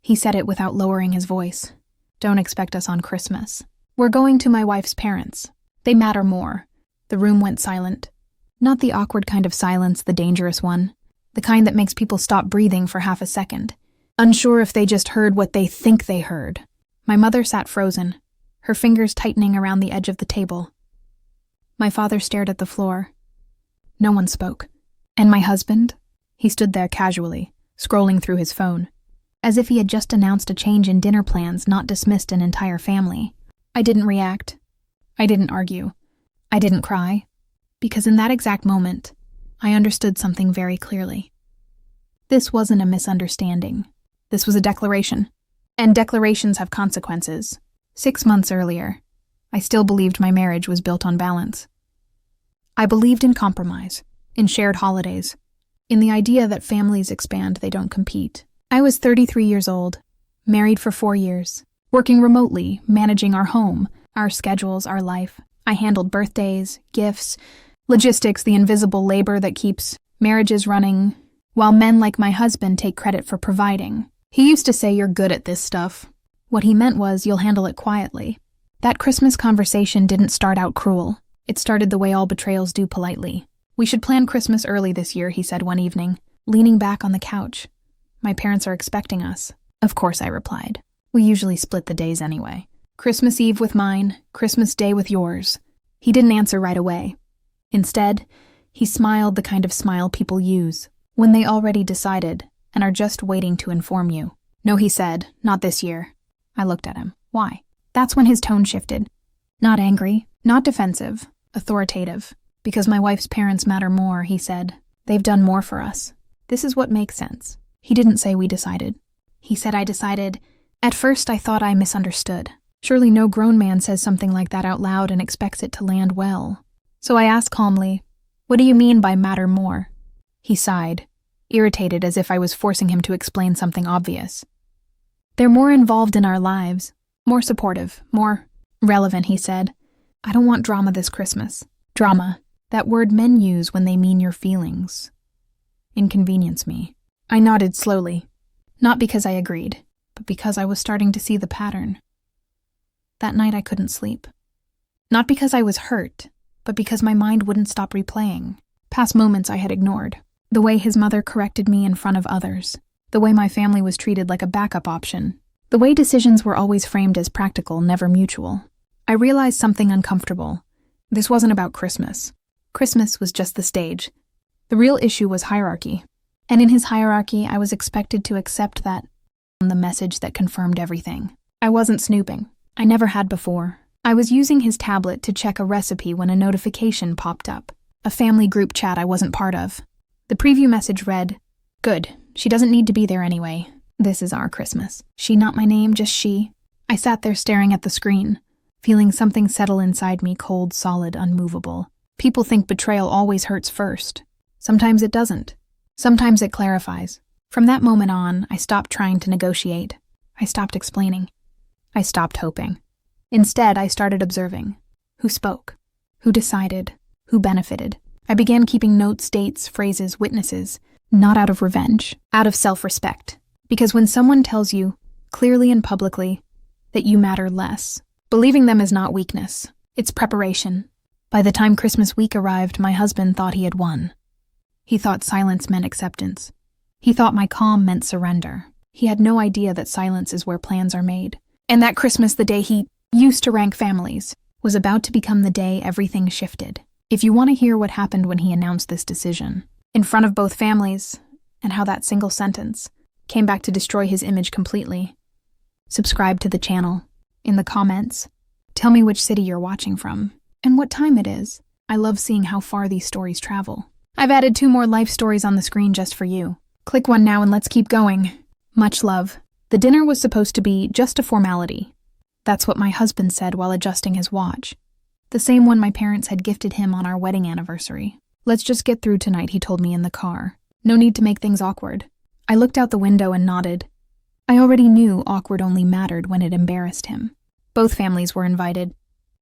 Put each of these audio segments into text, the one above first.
He said it without lowering his voice. Don't expect us on Christmas. We're going to my wife's parents. They matter more. The room went silent. Not the awkward kind of silence, the dangerous one. The kind that makes people stop breathing for half a second, unsure if they just heard what they think they heard. My mother sat frozen, her fingers tightening around the edge of the table. My father stared at the floor. No one spoke. And my husband? He stood there casually, scrolling through his phone, as if he had just announced a change in dinner plans, not dismissed an entire family. I didn't react. I didn't argue. I didn't cry. Because in that exact moment, I understood something very clearly. This wasn't a misunderstanding. This was a declaration. And declarations have consequences. 6 months earlier, I still believed my marriage was built on balance. I believed in compromise, in shared holidays, in the idea that families expand, they don't compete. I was 33 years old, married for 4 years, working remotely, managing our home, our schedules, our life. I handled birthdays, gifts, logistics, the invisible labor that keeps marriages running, while men like my husband take credit for providing. He used to say, "You're good at this stuff." What he meant was, "You'll handle it quietly." That Christmas conversation didn't start out cruel. It started the way all betrayals do, politely. "We should plan Christmas early this year," he said one evening, leaning back on the couch. "My parents are expecting us." "Of course," I replied. "We usually split the days anyway. Christmas Eve with mine, Christmas Day with yours." He didn't answer right away. Instead, he smiled the kind of smile people use when they already decided and are just waiting to inform you. "No," he said, "not this year." I looked at him. Why? That's when his tone shifted. Not angry, not defensive, authoritative. "Because my wife's parents matter more," he said. "They've done more for us. This is what makes sense." He didn't say we decided. He said I decided. At first I thought I misunderstood. Surely no grown man says something like that out loud and expects it to land well. So I asked calmly, "What do you mean by matter more?" He sighed, irritated as if I was forcing him to explain something obvious. "They're more involved in our lives, more supportive, more relevant," he said. "I don't want drama this Christmas." Drama, that word men use when they mean your feelings. Inconvenience me. I nodded slowly, not because I agreed, but because I was starting to see the pattern. That night I couldn't sleep. Not because I was hurt, but because my mind wouldn't stop replaying past moments I had ignored. The way his mother corrected me in front of others. The way my family was treated like a backup option. The way decisions were always framed as practical, never mutual. I realized something uncomfortable. This wasn't about Christmas. Christmas was just the stage. The real issue was hierarchy. And in his hierarchy, I was expected to accept that the message that confirmed everything. I wasn't snooping. I never had before. I was using his tablet to check a recipe when a notification popped up. A family group chat I wasn't part of. The preview message read, "Good, she doesn't need to be there anyway. This is our Christmas." She, not my name, just she. I sat there staring at the screen, feeling something settle inside me, cold, solid, unmovable. People think betrayal always hurts first. Sometimes it doesn't. Sometimes it clarifies. From that moment on, I stopped trying to negotiate. I stopped explaining. I stopped hoping. Instead, I started observing. Who spoke? Who decided? Who benefited? I began keeping notes, dates, phrases, witnesses, not out of revenge, out of self-respect. Because when someone tells you, clearly and publicly, that you matter less, believing them is not weakness, it's preparation. By the time Christmas week arrived, my husband thought he had won. He thought silence meant acceptance. He thought my calm meant surrender. He had no idea that silence is where plans are made. And that Christmas, the day he used to rank families, was about to become the day everything shifted. If you want to hear what happened when he announced this decision, in front of both families, and how that single sentence came back to destroy his image completely, subscribe to the channel. In the comments, tell me which city you're watching from, and what time it is. I love seeing how far these stories travel. I've added 2 more life stories on the screen just for you. Click one now and let's keep going. Much love. The dinner was supposed to be just a formality. That's what my husband said while adjusting his watch. The same one my parents had gifted him on our wedding anniversary. "Let's just get through tonight," he told me in the car. "No need to make things awkward." I looked out the window and nodded. I already knew awkward only mattered when it embarrassed him. Both families were invited.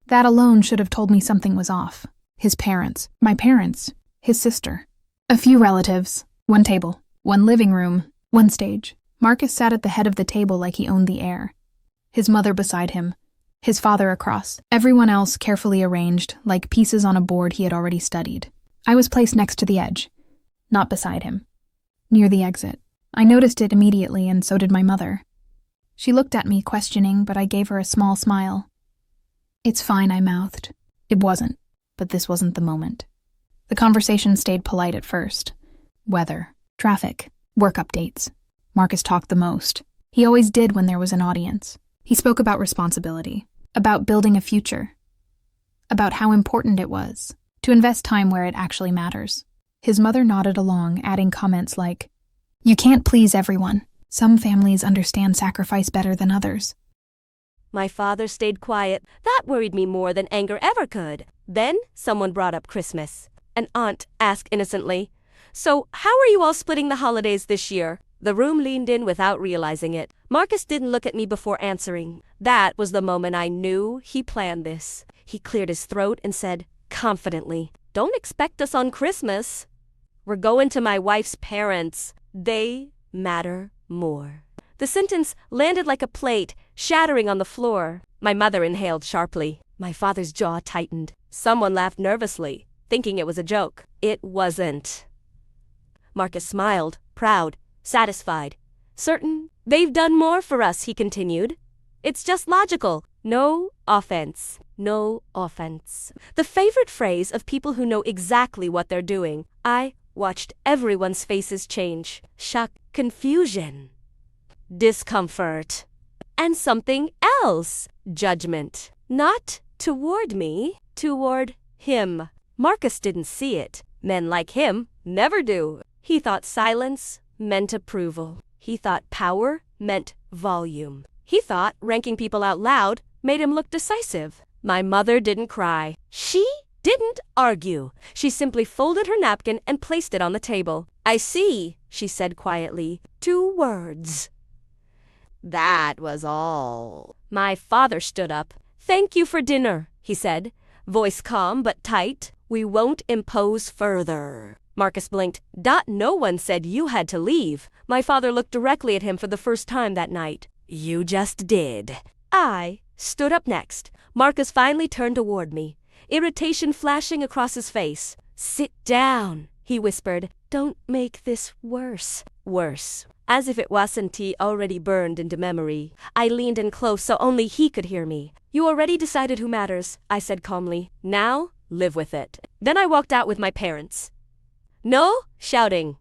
That alone should have told me something was off. His parents, my parents, his sister. A few relatives, 1 table, 1 living room, 1 stage. Marcus sat at the head of the table like he owned the air. His mother beside him, his father across, everyone else carefully arranged like pieces on a board he had already studied. I was placed next to the edge, not beside him, near the exit. I noticed it immediately, and so did my mother. She looked at me, questioning, but I gave her a small smile. "It's fine," I mouthed. It wasn't, but this wasn't the moment. The conversation stayed polite at first. Weather, traffic, work updates. Marcus talked the most. He always did when there was an audience. He spoke about responsibility, about building a future, about how important it was to invest time where it actually matters. His mother nodded along, adding comments like, "You can't please everyone. Some families understand sacrifice better than others." My father stayed quiet. That worried me more than anger ever could. Then someone brought up Christmas. An aunt asked innocently, "So how are you all splitting the holidays this year?" The room leaned in without realizing it. Marcus didn't look at me before answering. That was the moment I knew he planned this. He cleared his throat and said, confidently, "Don't expect us on Christmas. We're going to my wife's parents. They matter more." The sentence landed like a plate, shattering on the floor. My mother inhaled sharply. My father's jaw tightened. Someone laughed nervously, thinking it was a joke. It wasn't. Marcus smiled, proud, satisfied. "Certain they've done more for us," he continued. "It's just logical. No offense. No offense." The favorite phrase of people who know exactly what they're doing. I watched everyone's faces change. Shock, confusion, discomfort, and something else. Judgment. Not toward me, toward him. Marcus didn't see it. Men like him never do. He thought silence meant approval. He thought power meant volume. He thought ranking people out loud made him look decisive. My mother didn't cry. She didn't argue. She simply folded her napkin and placed it on the table. "I see," she said quietly. 2 words. That was all. My father stood up. "Thank you for dinner," he said, voice calm but tight. "We won't impose further." Marcus blinked. "No one said you had to leave." My father looked directly at him for the first time that night. "You just did." I stood up next. Marcus finally turned toward me, irritation flashing across his face. "Sit down," he whispered. "Don't make this worse." Worse. As if it wasn't already burned into memory. I leaned in close so only he could hear me. "You already decided who matters," I said calmly. "Now, live with it." Then I walked out with my parents. No shouting.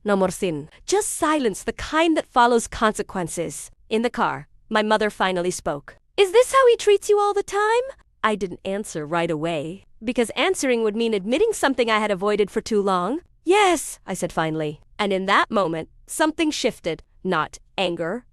No more sin. Just silence, the kind that follows consequences. In the car, my mother finally spoke. "Is this how he treats you all the time?" I didn't answer right away, because answering would mean admitting something I had avoided for too long. "Yes," I said finally. And in that moment, something shifted. Not anger.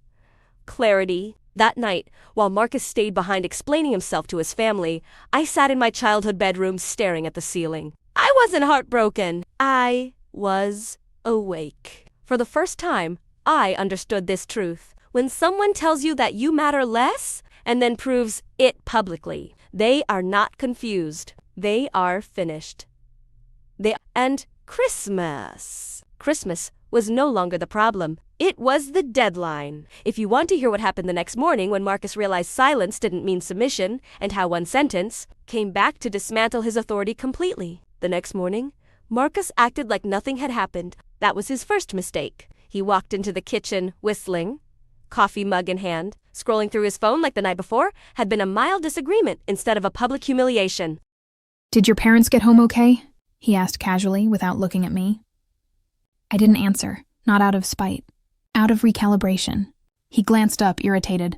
Clarity. That night, while Marcus stayed behind explaining himself to his family, I sat in my childhood bedroom staring at the ceiling. I wasn't heartbroken. I was awake. For the first time, I understood this truth. When someone tells you that you matter less and then proves it publicly, they are not confused. They are finished. And Christmas. Christmas was no longer the problem. It was the deadline. If you want to hear what happened the next morning when Marcus realized silence didn't mean submission and how one sentence came back to dismantle his authority completely. The next morning, Marcus acted like nothing had happened. That was his first mistake. He walked into the kitchen, whistling, coffee mug in hand. Scrolling through his phone like the night before had been a mild disagreement instead of a public humiliation. "Did your parents get home okay?" he asked casually without looking at me. I didn't answer, not out of spite, out of recalibration. He glanced up, irritated.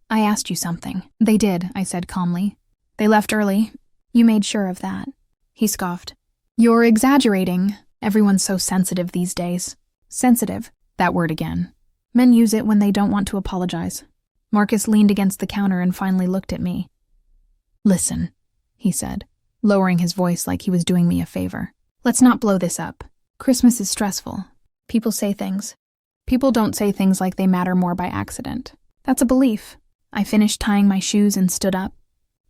"I asked you something." "They did," I said calmly. "They left early. You made sure of that." He scoffed. "You're exaggerating. Everyone's so sensitive these days." Sensitive, that word again. Men use it when they don't want to apologize. Marcus leaned against the counter and finally looked at me. "Listen," he said, lowering his voice like he was doing me a favor. "Let's not blow this up. Christmas is stressful. People say things. People don't say things like they matter more by accident. That's a belief." I finished tying my shoes and stood up.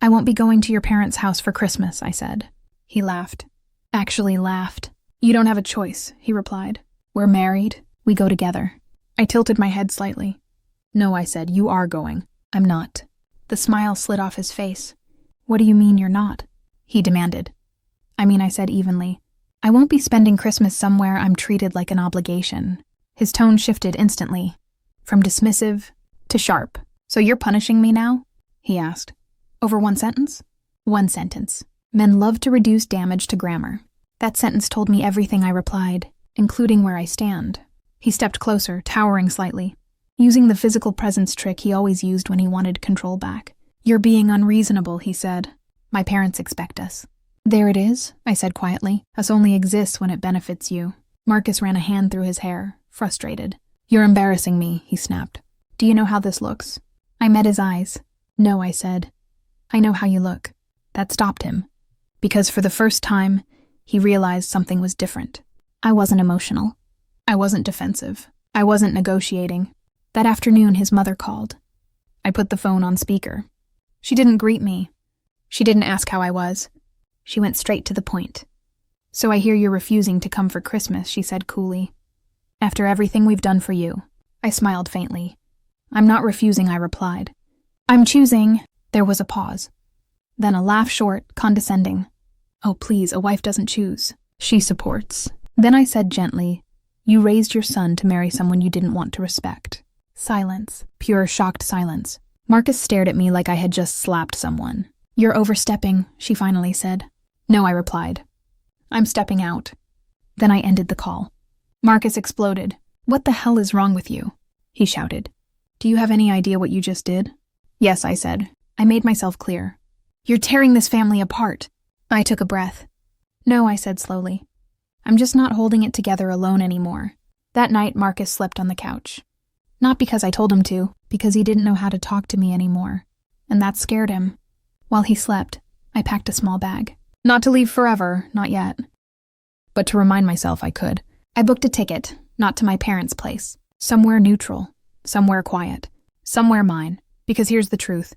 "I won't be going to your parents' house for Christmas," I said. He laughed. Actually laughed. "You don't have a choice," he replied. "We're married. We go together. I tilted my head slightly. No, I said, you are going. I'm not. The smile slid off his face. What do you mean you're not? He demanded. I mean, I said evenly. I won't be spending Christmas somewhere I'm treated like an obligation. His tone shifted instantly, from dismissive to sharp. So you're punishing me now? He asked. Over one sentence? One sentence. Men love to reduce damage to grammar. That sentence told me everything, I replied, including where I stand. He stepped closer, towering slightly, using the physical presence trick he always used when he wanted control back. You're being unreasonable, he said. My parents expect us. There it is, I said quietly. Us only exists when it benefits you. Marcus ran a hand through his hair, frustrated. You're embarrassing me, he snapped. Do you know how this looks? I met his eyes. No, I said. I know how you look. That stopped him. Because for the first time, he realized something was different. I wasn't emotional. I wasn't defensive. I wasn't negotiating. That afternoon, his mother called. I put the phone on speaker. She didn't greet me. She didn't ask how I was. She went straight to the point. So I hear you're refusing to come for Christmas, she said coolly. After everything we've done for you. I smiled faintly. I'm not refusing, I replied. I'm choosing. There was a pause. Then a laugh, short, condescending. Oh, please, a wife doesn't choose. She supports. Then I said gently, you raised your son to marry someone you didn't want to respect. Silence. Pure, shocked silence. Marcus stared at me like I had just slapped someone. You're overstepping, she finally said. No, I replied. I'm stepping out. Then I ended the call. Marcus exploded. What the hell is wrong with you? He shouted. Do you have any idea what you just did? Yes, I said. I made myself clear. You're tearing this family apart. I took a breath. No, I said slowly. I'm just not holding it together alone anymore. That night, Marcus slept on the couch. Not because I told him to, because he didn't know how to talk to me anymore. And that scared him. While he slept, I packed a small bag. Not to leave forever, not yet. But to remind myself I could. I booked a ticket, not to my parents' place. Somewhere neutral. Somewhere quiet. Somewhere mine. Because here's the truth.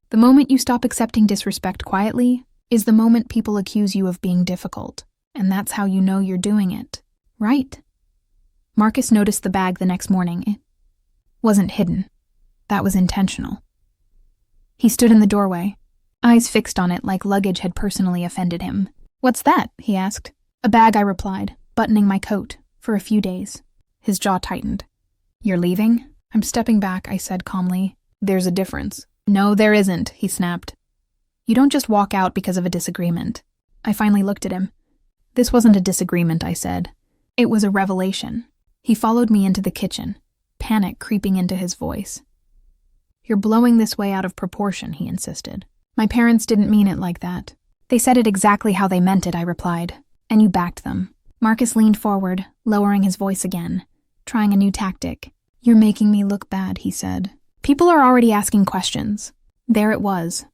The moment you stop accepting disrespect quietly is the moment people accuse you of being difficult. And that's how you know you're doing it. Right? Marcus noticed the bag the next morning. It wasn't hidden. That was intentional. He stood in the doorway, eyes fixed on it like luggage had personally offended him. What's that? He asked. A bag, I replied, buttoning my coat, for a few days. His jaw tightened. You're leaving? I'm stepping back, I said calmly. There's a difference. No, there isn't, he snapped. You don't just walk out because of a disagreement. I finally looked at him. This wasn't a disagreement, I said. It was a revelation. He followed me into the kitchen, panic creeping into his voice. You're blowing this way out of proportion, he insisted. My parents didn't mean it like that. They said it exactly how they meant it, I replied. And you backed them. Marcus leaned forward, lowering his voice again, trying a new tactic. You're making me look bad, he said. People are already asking questions. There it was.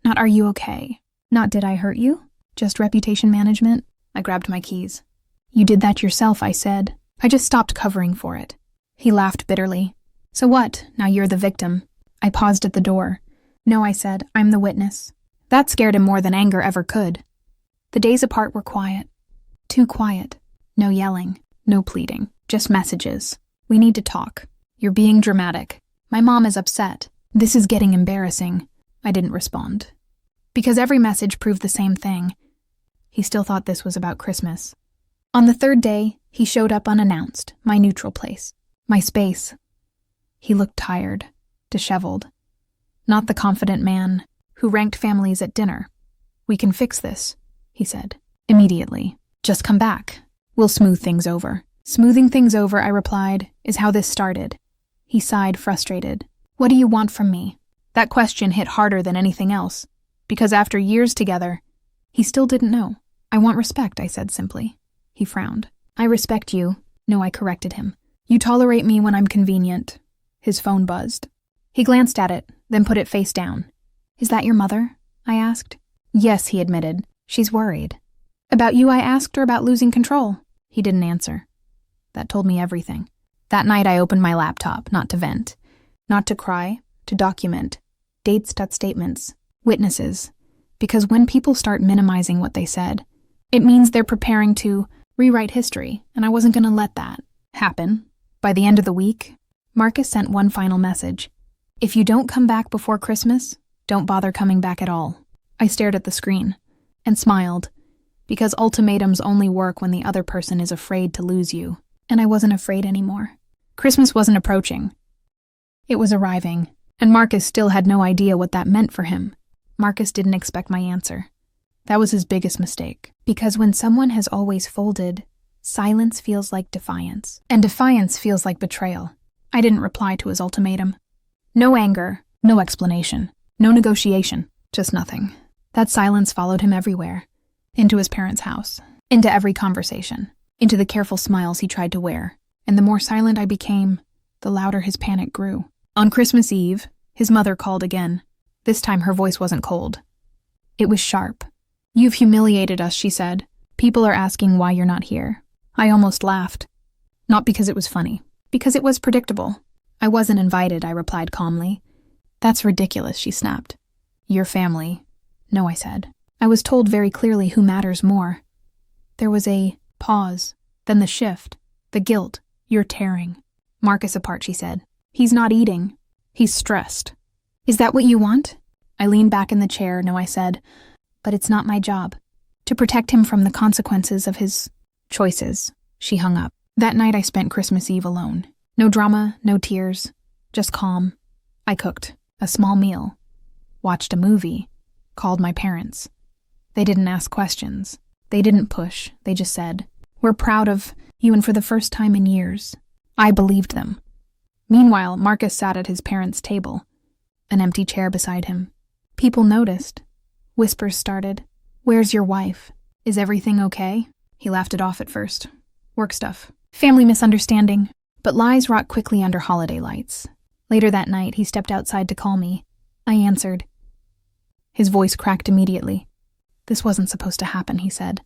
Not are you okay? Not did I hurt you? Just reputation management? I grabbed my keys. You did that yourself, I said. I just stopped covering for it. He laughed bitterly. So what? Now you're the victim. I paused at the door. No, I said, I'm the witness. That scared him more than anger ever could. The days apart were quiet. Too quiet. No yelling. No pleading. Just messages. We need to talk. You're being dramatic. My mom is upset. This is getting embarrassing. I didn't respond. Because every message proved the same thing. He still thought this was about Christmas. On the third day, he showed up unannounced, my neutral place, my space. He looked tired, disheveled. Not the confident man who ranked families at dinner. We can fix this, he said, immediately. Just come back. We'll smooth things over. Smoothing things over, I replied, is how this started. He sighed, frustrated. What do you want from me? That question hit harder than anything else, because after years together, he still didn't know. I want respect, I said simply. He frowned. I respect you. No, I corrected him. You tolerate me when I'm convenient. His phone buzzed. He glanced at it, then put it face down. Is that your mother? I asked. Yes, he admitted. She's worried. About you, I asked, or about losing control? He didn't answer. That told me everything. That night I opened my laptop, not to vent, not to cry, to document. Dates, statements, witnesses. Because when people start minimizing what they said, it means they're preparing to rewrite history, and I wasn't going to let that happen. By the end of the week, Marcus sent one final message. If you don't come back before Christmas, don't bother coming back at all. I stared at the screen and smiled, because ultimatums only work when the other person is afraid to lose you, and I wasn't afraid anymore. Christmas wasn't approaching. It was arriving, and Marcus still had no idea what that meant for him. Marcus didn't expect my answer. That was his biggest mistake, because when someone has always folded, silence feels like defiance, and defiance feels like betrayal. I didn't reply to his ultimatum. No anger, no explanation, no negotiation, just nothing. That silence followed him everywhere. Into his parents' house, into every conversation, into the careful smiles he tried to wear. And the more silent I became, the louder his panic grew. On Christmas Eve, his mother called again. This time her voice wasn't cold. It was sharp. You've humiliated us, she said. People are asking why you're not here. I almost laughed. Not because it was funny, because it was predictable. I wasn't invited, I replied calmly. That's ridiculous, she snapped. Your family. No, I said. I was told very clearly who matters more. There was a pause, then the shift, the guilt. You're tearing Marcus apart, she said. He's not eating. He's stressed. Is that what you want? I leaned back in the chair. No, I said. But it's not my job. To protect him from the consequences of his choices. She hung up. That night I spent Christmas Eve alone. No drama, no tears, just calm. I cooked a small meal, watched a movie, called my parents. They didn't ask questions. They didn't push. They just said, "We're proud of you," and for the first time in years, I believed them. Meanwhile, Marcus sat at his parents' table, an empty chair beside him. People noticed. Whispers started. Where's your wife? Is everything okay? He laughed it off at first. Work stuff. Family misunderstanding. But lies rot quickly under holiday lights. Later that night, he stepped outside to call me. I answered. His voice cracked immediately. This wasn't supposed to happen, he said.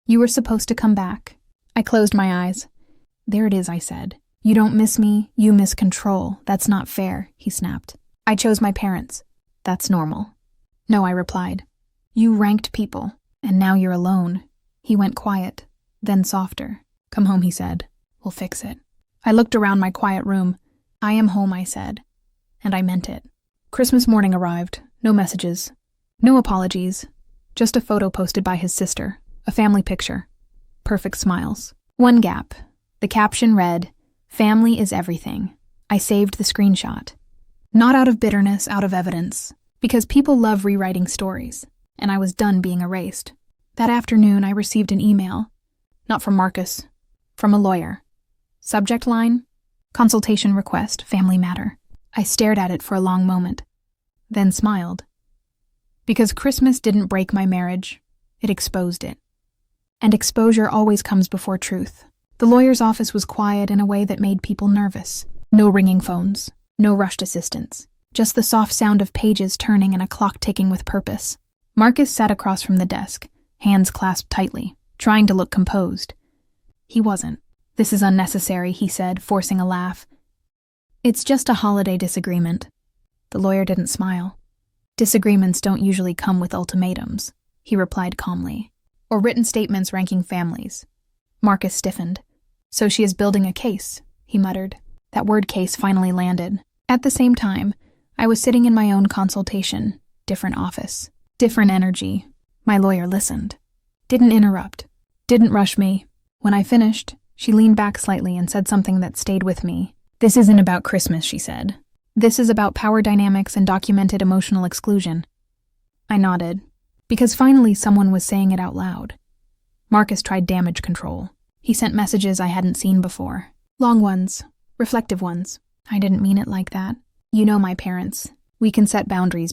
You were supposed to come back. I closed my eyes. There it is, I said. You don't miss me, you miss control. That's not fair, he snapped. I chose my parents. That's normal. No, I replied. You ranked people, and now you're alone. He went quiet, then softer. Come home, he said. We'll fix it. I looked around my quiet room. I am home, I said. And I meant it. Christmas morning arrived. No messages. No apologies. Just a photo posted by his sister. A family picture. Perfect smiles. One gap. The caption read, "Family is everything." I saved the screenshot. Not out of bitterness, out of evidence. Because people love rewriting stories. And I was done being erased. That afternoon, I received an email. Not from Marcus. From a lawyer. Subject line, consultation request, family matter. I stared at it for a long moment, then smiled. Because Christmas didn't break my marriage, it exposed it. And exposure always comes before truth. The lawyer's office was quiet in a way that made people nervous. No ringing phones, no rushed assistants, just the soft sound of pages turning and a clock ticking with purpose. Marcus sat across from the desk, hands clasped tightly, trying to look composed. He wasn't. This is unnecessary, he said, forcing a laugh. It's just a holiday disagreement. The lawyer didn't smile. Disagreements don't usually come with ultimatums, he replied calmly, or written statements ranking families. Marcus stiffened. So she is building a case, he muttered. That word case finally landed. At the same time, I was sitting in my own consultation, different office, different energy. My lawyer listened. Didn't interrupt. Didn't rush me. When I finished, she leaned back slightly and said something that stayed with me. This isn't about Christmas, she said. This is about power dynamics and documented emotional exclusion. I nodded, because finally someone was saying it out loud. Marcus tried damage control. He sent messages I hadn't seen before. Long ones, reflective ones. I didn't mean it like that. You know my parents. We can set boundaries.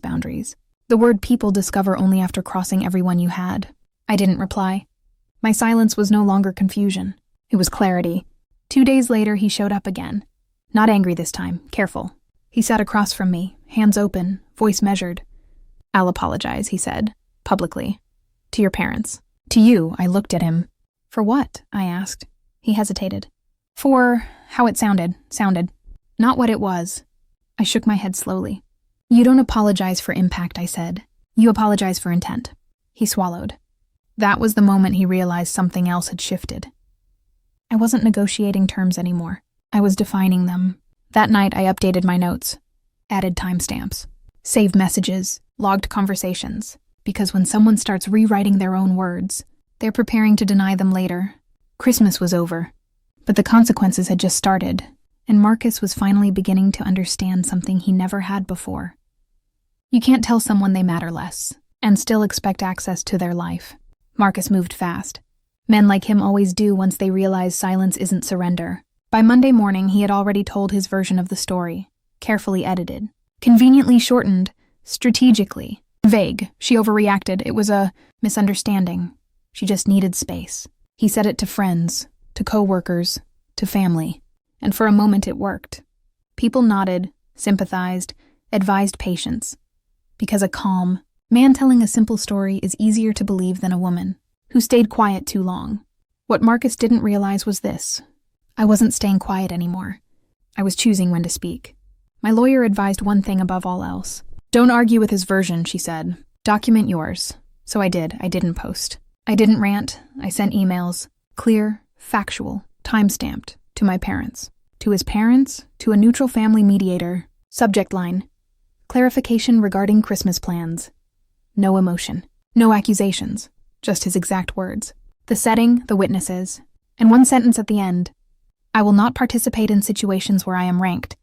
The word people discover only after crossing everyone you had. I didn't reply. My silence was no longer confusion. It was clarity. 2 days later, he showed up again. Not angry this time, careful. He sat across from me, hands open, voice measured. I'll apologize, he said, publicly. To your parents. To you, I looked at him. For what? I asked. He hesitated. For how it sounded. Not what it was. I shook my head slowly. You don't apologize for impact, I said. You apologize for intent. He swallowed. That was the moment he realized something else had shifted. I wasn't negotiating terms anymore. I was defining them. That night, I updated my notes, added timestamps, saved messages, logged conversations, because when someone starts rewriting their own words, they're preparing to deny them later. Christmas was over, but the consequences had just started, and Marcus was finally beginning to understand something he never had before. You can't tell someone they matter less, and still expect access to their life. Marcus moved fast. Men like him always do once they realize silence isn't surrender. By Monday morning, he had already told his version of the story, carefully edited, conveniently shortened, strategically. Vague. She overreacted. It was a misunderstanding. She just needed space. He said it to friends, to co-workers, to family. And for a moment it worked. People nodded, sympathized, advised patience. Because a calm man telling a simple story is easier to believe than a woman who stayed quiet too long. What Marcus didn't realize was this. I wasn't staying quiet anymore. I was choosing when to speak. My lawyer advised one thing above all else. Don't argue with his version, she said. Document yours. So I did. I didn't post. I didn't rant. I sent emails. Clear, factual, time-stamped, to my parents. To his parents, to a neutral family mediator. Subject line. Clarification regarding Christmas plans. No emotion. No accusations. Just his exact words. The setting, the witnesses. And one sentence at the end. I will not participate in situations where I am ranked,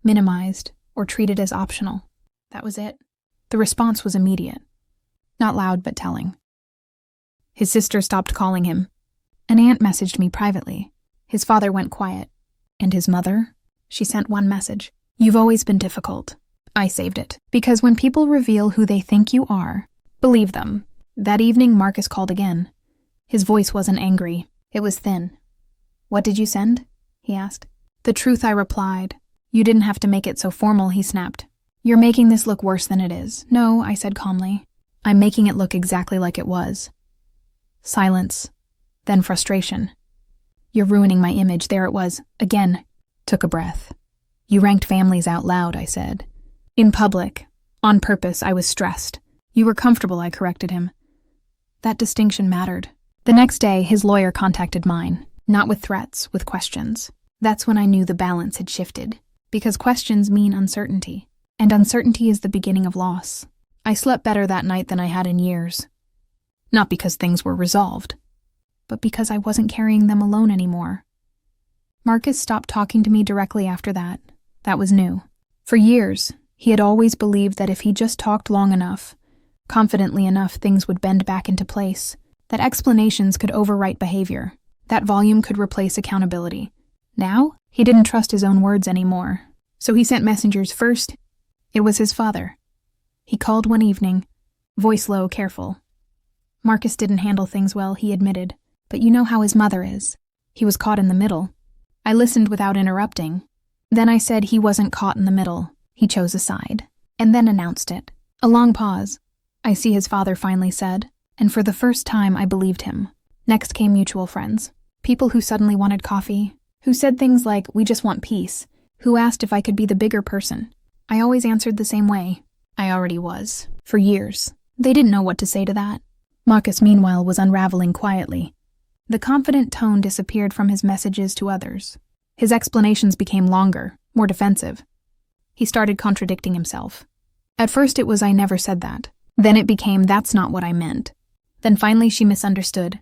minimized, or treated as optional. That was it. The response was immediate. Not loud, but telling. His sister stopped calling him. An aunt messaged me privately. His father went quiet. And his mother? She sent one message. You've always been difficult. I saved it. Because when people reveal who they think you are, believe them. That evening, Marcus called again. His voice wasn't angry. It was thin. What did you send? He asked. The truth, I replied. You didn't have to make it so formal, he snapped. You're making this look worse than it is. No, I said calmly. I'm making it look exactly like it was. Silence. Then frustration. You're ruining my image. There it was. Again. Took a breath. You ranked families out loud, I said. In public. On purpose, I was stressed. You were comfortable, I corrected him. That distinction mattered. The next day, his lawyer contacted mine. Not with threats, with questions. That's when I knew the balance had shifted. Because questions mean uncertainty. And uncertainty is the beginning of loss. I slept better that night than I had in years. Not because things were resolved, but because I wasn't carrying them alone anymore. Marcus stopped talking to me directly after that. That was new. For years, he had always believed that if he just talked long enough, confidently enough, things would bend back into place, that explanations could overwrite behavior, that volume could replace accountability. Now, he didn't trust his own words anymore, so he sent messengers first. It was his father. He called one evening, voice low, careful. Marcus didn't handle things well, he admitted, but you know how his mother is. He was caught in the middle. I listened without interrupting. Then I said he wasn't caught in the middle. He chose a side, and then announced it. A long pause. I see, his father finally said, and for the first time I believed him. Next came mutual friends. People who suddenly wanted coffee, who said things like, we just want peace, who asked if I could be the bigger person. I always answered the same way. I already was. For years. They didn't know what to say to that. Marcus, meanwhile, was unraveling quietly. The confident tone disappeared from his messages to others. His explanations became longer, more defensive. He started contradicting himself. At first it was, I never said that. Then it became, that's not what I meant. Then finally she misunderstood.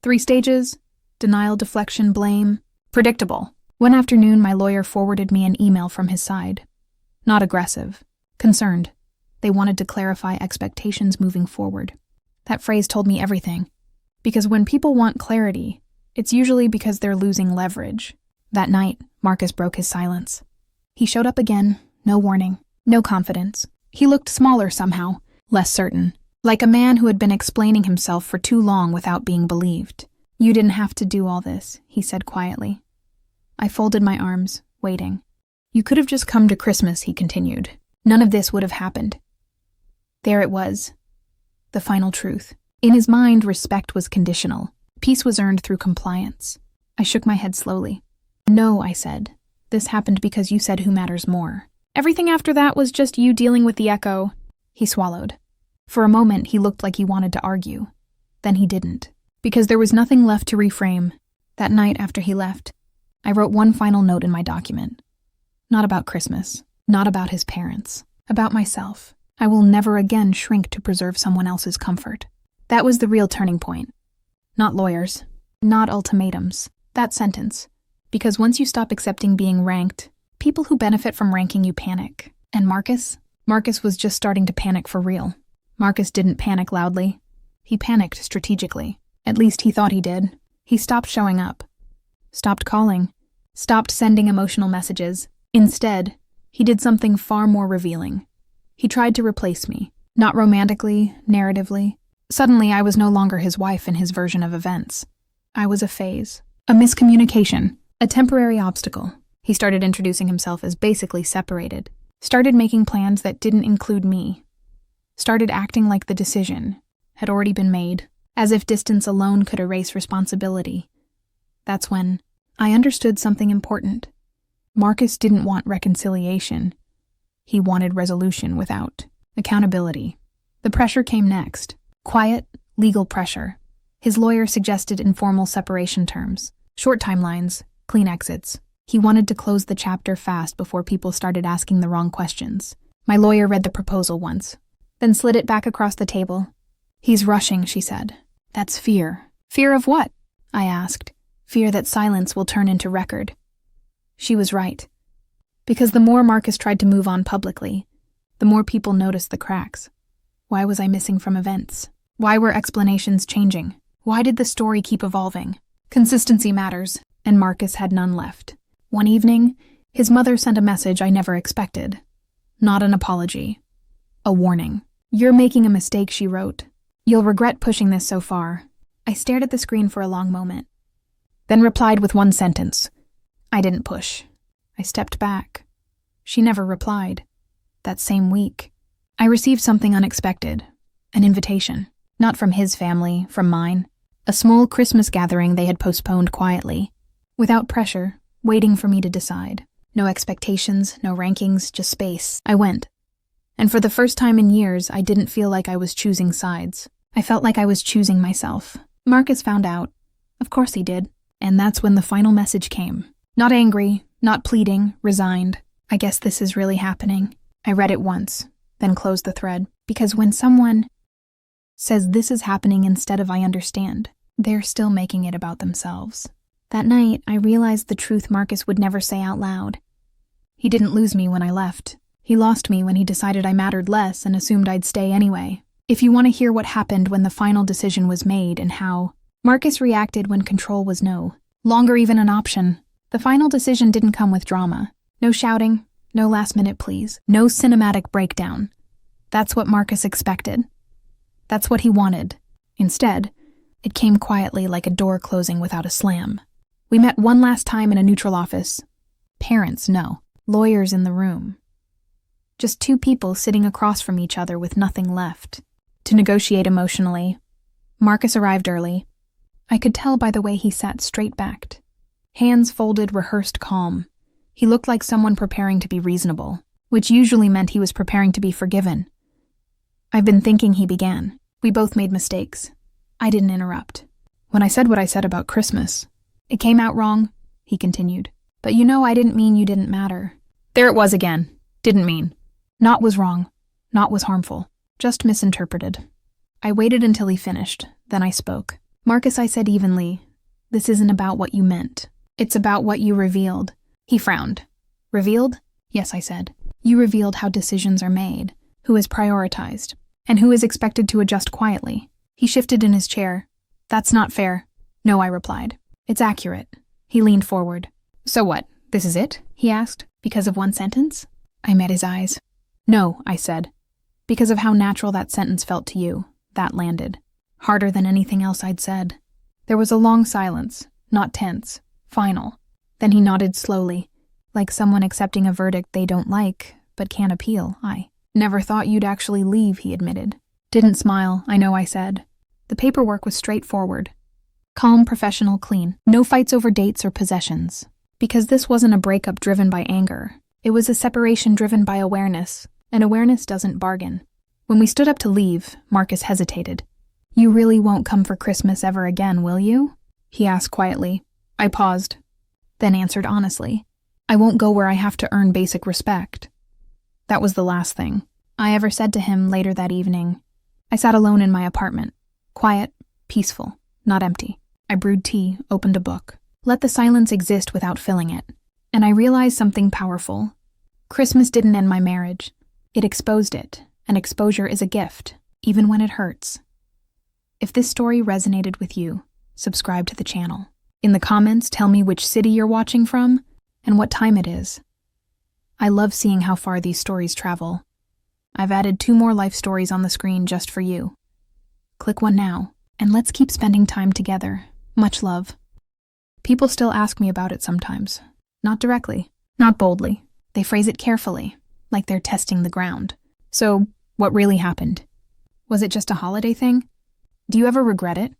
3 stages: denial, deflection, blame. Predictable. One afternoon, my lawyer forwarded me an email from his side. Not aggressive. Concerned. They wanted to clarify expectations moving forward. That phrase told me everything. Because when people want clarity, it's usually because they're losing leverage. That night, Marcus broke his silence. He showed up again, no warning, no confidence. He looked smaller somehow, less certain, like a man who had been explaining himself for too long without being believed. You didn't have to do all this, he said quietly. I folded my arms, waiting. You could have just come to Christmas, he continued. None of this would have happened. There it was. The final truth. In his mind, respect was conditional. Peace was earned through compliance. I shook my head slowly. No, I said. This happened because you said who matters more. Everything after that was just you dealing with the echo. He swallowed. For a moment, he looked like he wanted to argue. Then he didn't. Because there was nothing left to reframe. That night after he left, I wrote one final note in my document. Not about Christmas. Not about his parents. About myself. I will never again shrink to preserve someone else's comfort. That was the real turning point. Not lawyers. Not ultimatums. That sentence. Because once you stop accepting being ranked, people who benefit from ranking you panic. And Marcus? Marcus was just starting to panic for real. Marcus didn't panic loudly. He panicked strategically. At least he thought he did. He stopped showing up. Stopped calling. Stopped sending emotional messages. Instead, he did something far more revealing. He tried to replace me. Not romantically, narratively. Suddenly, I was no longer his wife in his version of events. I was a phase. A miscommunication. A temporary obstacle. He started introducing himself as basically separated. Started making plans that didn't include me. Started acting like the decision had already been made, as if distance alone could erase responsibility. That's when I understood something important. Marcus didn't want reconciliation. He wanted resolution without accountability. The pressure came next. Quiet, legal pressure. His lawyer suggested informal separation terms, short timelines, clean exits. He wanted to close the chapter fast before people started asking the wrong questions. My lawyer read the proposal once, then slid it back across the table. "He's rushing," she said. "That's fear." "Fear of what?" I asked. "Fear that silence will turn into record." She was right. Because the more Marcus tried to move on publicly, the more people noticed the cracks. Why was I missing from events? Why were explanations changing? Why did the story keep evolving? Consistency matters, and Marcus had none left. One evening, his mother sent a message I never expected. Not an apology. A warning. "You're making a mistake," she wrote. "You'll regret pushing this so far." I stared at the screen for a long moment, then replied with one sentence. I didn't push. I stepped back. She never replied. That same week, I received something unexpected. An invitation. Not from his family, from mine. A small Christmas gathering they had postponed quietly. Without pressure, waiting for me to decide. No expectations, no rankings, just space. I went. And for the first time in years, I didn't feel like I was choosing sides. I felt like I was choosing myself. Marcus found out. Of course he did. And that's when the final message came. Not angry, not pleading, resigned. "I guess this is really happening." I read it once, then closed the thread. Because when someone says this is happening instead of "I understand," they're still making it about themselves. That night, I realized the truth Marcus would never say out loud. He didn't lose me when I left. He lost me when he decided I mattered less and assumed I'd stay anyway. If you want to hear what happened when the final decision was made and how Marcus reacted when control was no longer even an option, the final decision didn't come with drama. No shouting, no last-minute pleas, no cinematic breakdown. That's what Marcus expected. That's what he wanted. Instead, it came quietly like a door closing without a slam. We met one last time in a neutral office. Parents, no. Lawyers in the room. Just two people sitting across from each other with nothing left to negotiate emotionally. Marcus arrived early. I could tell by the way he sat straight-backed. Hands folded, rehearsed calm. He looked like someone preparing to be reasonable, which usually meant he was preparing to be forgiven. "I've been thinking," he began. "We both made mistakes." I didn't interrupt. "When I said what I said about Christmas, it came out wrong," he continued. "But you know I didn't mean you didn't matter." There it was again. Didn't mean. Not was wrong. Not was harmful. Just misinterpreted. I waited until he finished. Then I spoke. "Marcus," I said evenly, "this isn't about what you meant. It's about what you revealed." He frowned. "Revealed?" "Yes," I said. "You revealed how decisions are made, who is prioritized, and who is expected to adjust quietly." He shifted in his chair. "That's not fair." "No," I replied. "It's accurate." He leaned forward. "So what? This is it?" he asked. "Because of one sentence?" I met his eyes. "No," I said. "Because of how natural that sentence felt to you. That landed. Harder than anything else I'd said." There was a long silence, not tense, final. Then he nodded slowly, like someone accepting a verdict they don't like, but can't appeal. "I never thought you'd actually leave," he admitted. Didn't smile, I know, I said. The paperwork was straightforward. Calm, professional, clean. No fights over dates or possessions. Because this wasn't a breakup driven by anger. It was a separation driven by awareness, and awareness doesn't bargain. When we stood up to leave, Marcus hesitated. "You really won't come for Christmas ever again, will you?" he asked quietly. I paused, then answered honestly. I won't go where I have to earn basic respect. That was the last thing I ever said to him later that evening. I sat alone in my apartment, quiet, peaceful, not empty. I brewed tea, opened a book, let the silence exist without filling it. And I realized something powerful. Christmas didn't end my marriage. It exposed it, and exposure is a gift, even when it hurts. If this story resonated with you, subscribe to the channel. In the comments, tell me which city you're watching from and what time it is. I love seeing how far these stories travel. I've added 2 more life stories on the screen just for you. Click one now, and let's keep spending time together. Much love. People still ask me about it sometimes. Not directly, not boldly. They phrase it carefully, like they're testing the ground. So, what really happened? Was it just a holiday thing? Do you ever regret it?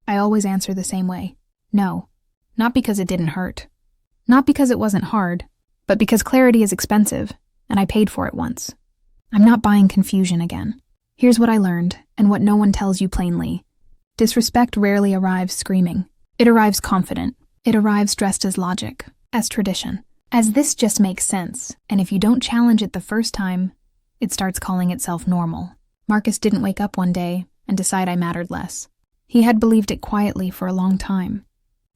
I always answer the same way. No. Not because it didn't hurt. Not because it wasn't hard, but because clarity is expensive, and I paid for it once. I'm not buying confusion again. Here's what I learned, and what no one tells you plainly. Disrespect rarely arrives screaming. It arrives confident. It arrives dressed as logic, as tradition, as this just makes sense, and if you don't challenge it the first time, it starts calling itself normal. Marcus didn't wake up one day and decide I mattered less. He had believed it quietly for a long time.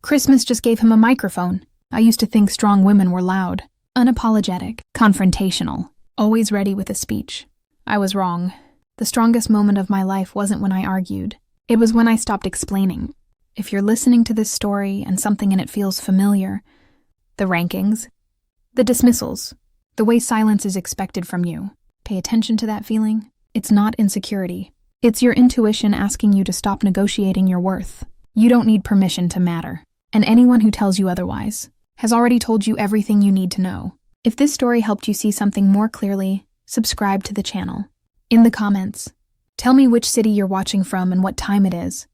Christmas just gave him a microphone. I used to think strong women were loud, unapologetic, confrontational, always ready with a speech. I was wrong. The strongest moment of my life wasn't when I argued. It was when I stopped explaining. If you're listening to this story and something in it feels familiar, the rankings, the dismissals, the way silence is expected from you, pay attention to that feeling. It's not insecurity. It's your intuition asking you to stop negotiating your worth. You don't need permission to matter. And anyone who tells you otherwise has already told you everything you need to know. If this story helped you see something more clearly, subscribe to the channel. In the comments, tell me which city you're watching from and what time it is.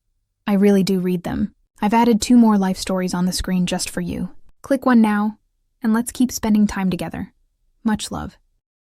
I really do read them. I've added 2 more life stories on the screen just for you. Click one now, and let's keep spending time together. Much love.